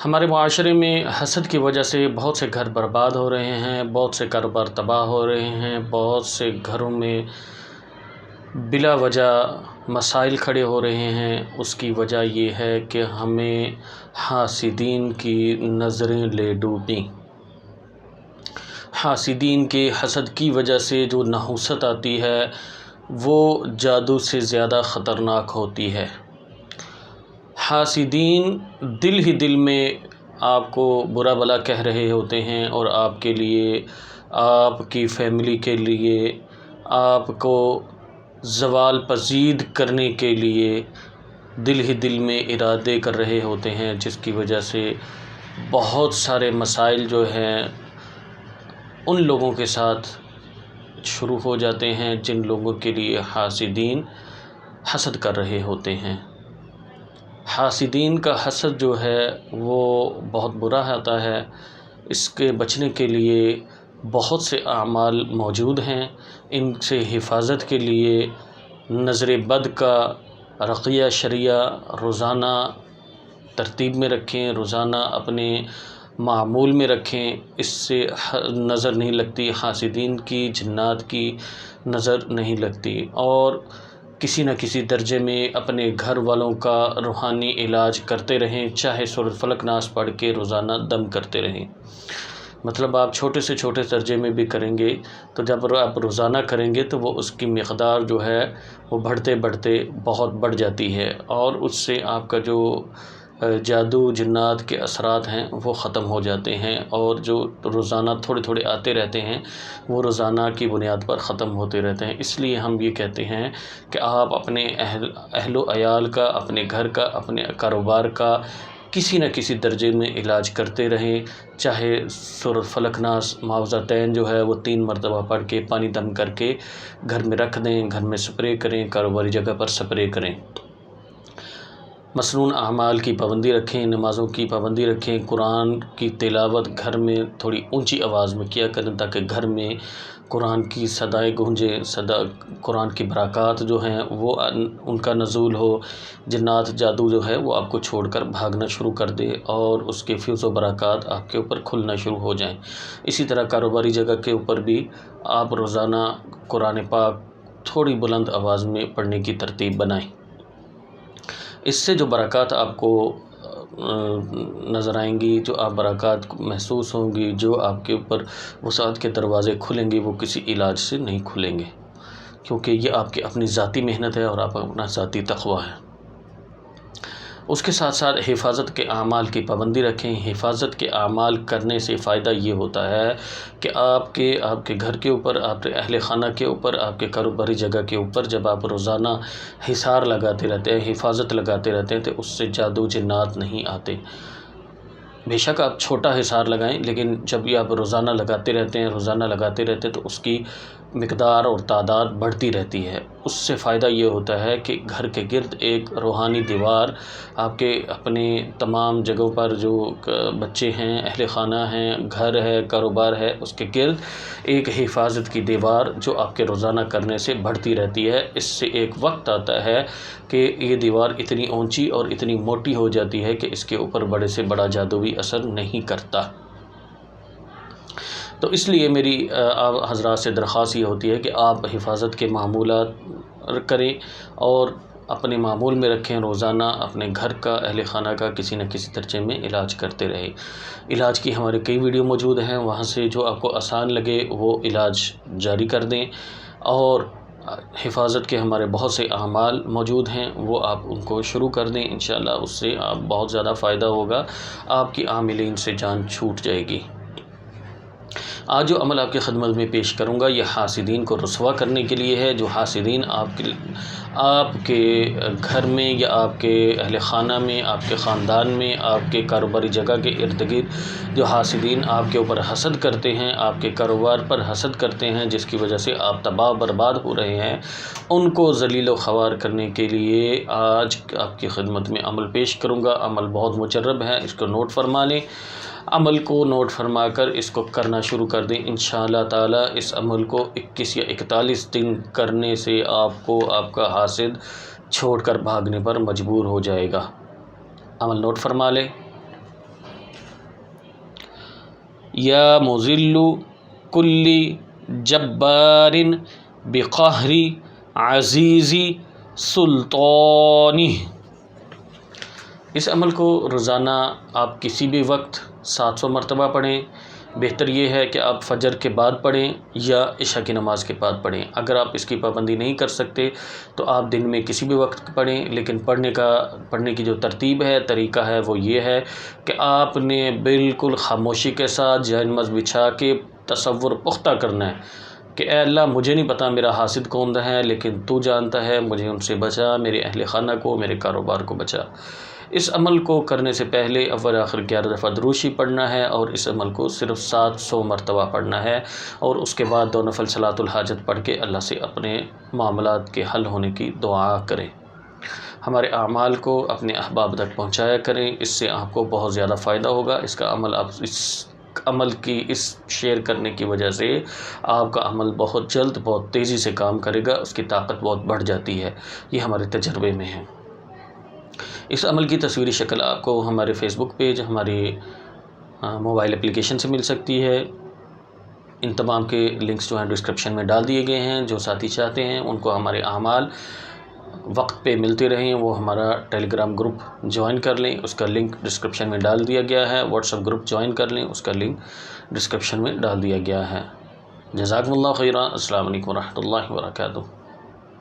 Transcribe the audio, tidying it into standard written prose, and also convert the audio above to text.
ہمارے معاشرے میں حسد کی وجہ سے بہت سے گھر برباد ہو رہے ہیں، بہت سے کاروبار تباہ ہو رہے ہیں، بہت سے گھروں میں بلا وجہ مسائل کھڑے ہو رہے ہیں۔ اس کی وجہ یہ ہے کہ ہمیں حاسدین کی نظریں لے ڈوبیں۔ حاسدین کے حسد کی وجہ سے جو نحوست آتی ہے وہ جادو سے زیادہ خطرناک ہوتی ہے۔ حاسدین دل ہی دل میں آپ کو برا بھلا کہہ رہے ہوتے ہیں، اور آپ کے لیے، آپ کی فیملی کے لیے، آپ کو زوال پذیر کرنے کے لیے دل ہی دل میں ارادے کر رہے ہوتے ہیں، جس کی وجہ سے بہت سارے مسائل جو ہیں ان لوگوں کے ساتھ شروع ہو جاتے ہیں جن لوگوں کے لیے حاسدین حسد کر رہے ہوتے ہیں۔ حاسدین کا حسد جو ہے وہ بہت برا ہوتا ہے۔ اس کے بچنے کے لیے بہت سے اعمال موجود ہیں۔ ان سے حفاظت کے لیے نظر بد کا رقیہ شریعہ روزانہ ترتیب میں رکھیں، روزانہ اپنے معمول میں رکھیں۔ اس سے نظر نہیں لگتی، حاسدین کی، جنات کی نظر نہیں لگتی، اور کسی نہ کسی درجے میں اپنے گھر والوں کا روحانی علاج کرتے رہیں، چاہے سورۃ فلق ناس پڑھ کے روزانہ دم کرتے رہیں۔ مطلب آپ چھوٹے سے چھوٹے درجے میں بھی کریں گے تو جب آپ روزانہ کریں گے تو وہ اس کی مقدار جو ہے وہ بڑھتے بڑھتے بہت بڑھ جاتی ہے، اور اس سے آپ کا جو جادو جنات کے اثرات ہیں وہ ختم ہو جاتے ہیں، اور جو روزانہ تھوڑے تھوڑے آتے رہتے ہیں وہ روزانہ کی بنیاد پر ختم ہوتے رہتے ہیں۔ اس لیے ہم یہ کہتے ہیں کہ آپ اپنے اہل و عیال کا، اپنے گھر کا، اپنے کاروبار کا کسی نہ کسی درجے میں علاج کرتے رہیں، چاہے سورۃ فلق ناس معوذتین جو ہے وہ 3 مرتبہ پڑھ کے پانی دم کر کے گھر میں رکھ دیں، گھر میں سپرے کریں، کاروباری جگہ پر سپرے کریں۔ مسنون اعمال کی پابندی رکھیں، نمازوں کی پابندی رکھیں، قرآن کی تلاوت گھر میں تھوڑی اونچی آواز میں کیا کریں تاکہ گھر میں قرآن کی صدائیں گونجیں، قرآن کی برکات جو ہیں وہ ان کا نزول ہو، جنات جادو جو ہے وہ آپ کو چھوڑ کر بھاگنا شروع کر دے، اور اس کے فیض و برکات آپ کے اوپر کھلنا شروع ہو جائیں۔ اسی طرح کاروباری جگہ کے اوپر بھی آپ روزانہ قرآن پاک تھوڑی بلند آواز میں پڑھنے کی ترتیب بنائیں۔ اس سے جو برکات آپ کو نظر آئیں گی، جو آپ برکات محسوس ہوں گی، جو آپ کے اوپر وسعت کے دروازے کھلیں گے، وہ کسی علاج سے نہیں کھلیں گے، کیونکہ یہ آپ کی اپنی ذاتی محنت ہے اور آپ اپنا ذاتی تقویٰ ہے۔ اس کے ساتھ ساتھ حفاظت کے اعمال کی پابندی رکھیں۔ حفاظت کے اعمال کرنے سے فائدہ یہ ہوتا ہے کہ آپ کے گھر کے اوپر، آپ کے اہل خانہ کے اوپر، آپ کے کاروباری جگہ کے اوپر جب آپ روزانہ حصار لگاتے رہتے ہیں، حفاظت لگاتے رہتے ہیں، تو اس سے جادو جنات نہیں آتے۔ بے شک آپ چھوٹا حصار لگائیں، لیکن جب یہ آپ روزانہ لگاتے رہتے ہیں، روزانہ لگاتے رہتے ہیں، تو اس کی مقدار اور تعداد بڑھتی رہتی ہے۔ اس سے فائدہ یہ ہوتا ہے کہ گھر کے گرد ایک روحانی دیوار، آپ کے اپنے تمام جگہوں پر جو بچے ہیں، اہل خانہ ہیں، گھر ہے، کاروبار ہے، اس کے گرد ایک حفاظت کی دیوار جو آپ کے روزانہ کرنے سے بڑھتی رہتی ہے۔ اس سے ایک وقت آتا ہے کہ یہ دیوار اتنی اونچی اور اتنی موٹی ہو جاتی ہے کہ اس کے اوپر بڑے سے بڑا جادوئی اثر نہیں کرتا۔ تو اس لیے میری آپ حضرات سے درخواست یہ ہوتی ہے کہ آپ حفاظت کے معمولات کریں اور اپنے معمول میں رکھیں، روزانہ اپنے گھر کا، اہل خانہ کا کسی نہ کسی درجے میں علاج کرتے رہیں۔ علاج کی ہمارے کئی ویڈیو موجود ہیں، وہاں سے جو آپ کو آسان لگے وہ علاج جاری کر دیں، اور حفاظت کے ہمارے بہت سے اعمال موجود ہیں، وہ آپ ان کو شروع کر دیں، انشاءاللہ اس سے آپ بہت زیادہ فائدہ ہوگا، آپ کی عاملین سے جان چھوٹ جائے گی۔ آج جو عمل آپ کی خدمت میں پیش کروں گا یہ حاسدین کو رسوا کرنے کے لیے ہے۔ جو حاسدین آپ کے گھر میں یا آپ کے اہل خانہ میں، آپ کے خاندان میں، آپ کے کاروباری جگہ کے ارد گرد جو حاسدین آپ کے اوپر حسد کرتے ہیں، آپ کے کاروبار پر حسد کرتے ہیں، جس کی وجہ سے آپ تباہ برباد ہو رہے ہیں، ان کو ذلیل و خوار کرنے کے لیے آج آپ کی خدمت میں عمل پیش کروں گا۔ عمل بہت مجرب ہے، اس کو نوٹ فرما لیں۔ عمل کو نوٹ فرما کر اس کو کرنا شروع کر دیں، انشاءاللہ تعالی اس عمل کو 21 یا 41 دن کرنے سے آپ کو آپ کا حاسد چھوڑ کر بھاگنے پر مجبور ہو جائے گا۔ عمل نوٹ فرما لیں۔ یا مذل کل جبار بقہری عزیزی سلطانی۔ اس عمل کو روزانہ آپ کسی بھی وقت 700 مرتبہ پڑھیں۔ بہتر یہ ہے کہ آپ فجر کے بعد پڑھیں یا عشاء کی نماز کے بعد پڑھیں۔ اگر آپ اس کی پابندی نہیں کر سکتے تو آپ دن میں کسی بھی وقت پڑھیں، لیکن پڑھنے کی جو ترتیب ہے، طریقہ ہے، وہ یہ ہے کہ آپ نے بالکل خاموشی کے ساتھ جائے نماز بچھا کے تصور پختہ کرنا ہے کہ اے اللہ، مجھے نہیں پتہ میرا حاسد کون ہے، لیکن تو جانتا ہے، مجھے ان سے بچا، میرے اہل خانہ کو، میرے کاروبار کو بچا۔ اس عمل کو کرنے سے پہلے اول آخر 11 دفعہ دروشی پڑھنا ہے، اور اس عمل کو صرف 700 مرتبہ پڑھنا ہے، اور اس کے بعد 2 نفل صلاۃ الحاجت پڑھ کے اللہ سے اپنے معاملات کے حل ہونے کی دعا کریں۔ ہمارے اعمال کو اپنے احباب تک پہنچایا کریں، اس سے آپ کو بہت زیادہ فائدہ ہوگا۔ اس کا عمل اس عمل کی اس شیئر کرنے کی وجہ سے آپ کا عمل بہت جلد، بہت تیزی سے کام کرے گا، اس کی طاقت بہت بڑھ جاتی ہے، یہ ہمارے تجربے میں ہے۔ اس عمل کی تصویری شکل آپ کو ہمارے فیس بک پیج، ہماری موبائل اپلیکیشن سے مل سکتی ہے۔ ان تمام کے لنکس جو ہیں ڈسکرپشن میں ڈال دیے گئے ہیں۔ جو ساتھی چاہتے ہیں ان کو ہمارے اعمال وقت پہ ملتے رہیں، وہ ہمارا ٹیلی گرام گروپ جوائن کر لیں، اس کا لنک ڈسکرپشن میں ڈال دیا گیا ہے۔ واٹس ایپ گروپ جوائن کر لیں، اس کا لنک ڈسکرپشن میں ڈال دیا گیا ہے۔ جزاکم اللہ خیرا۔ السلام علیکم ورحمۃ اللہ وبرکاتہ۔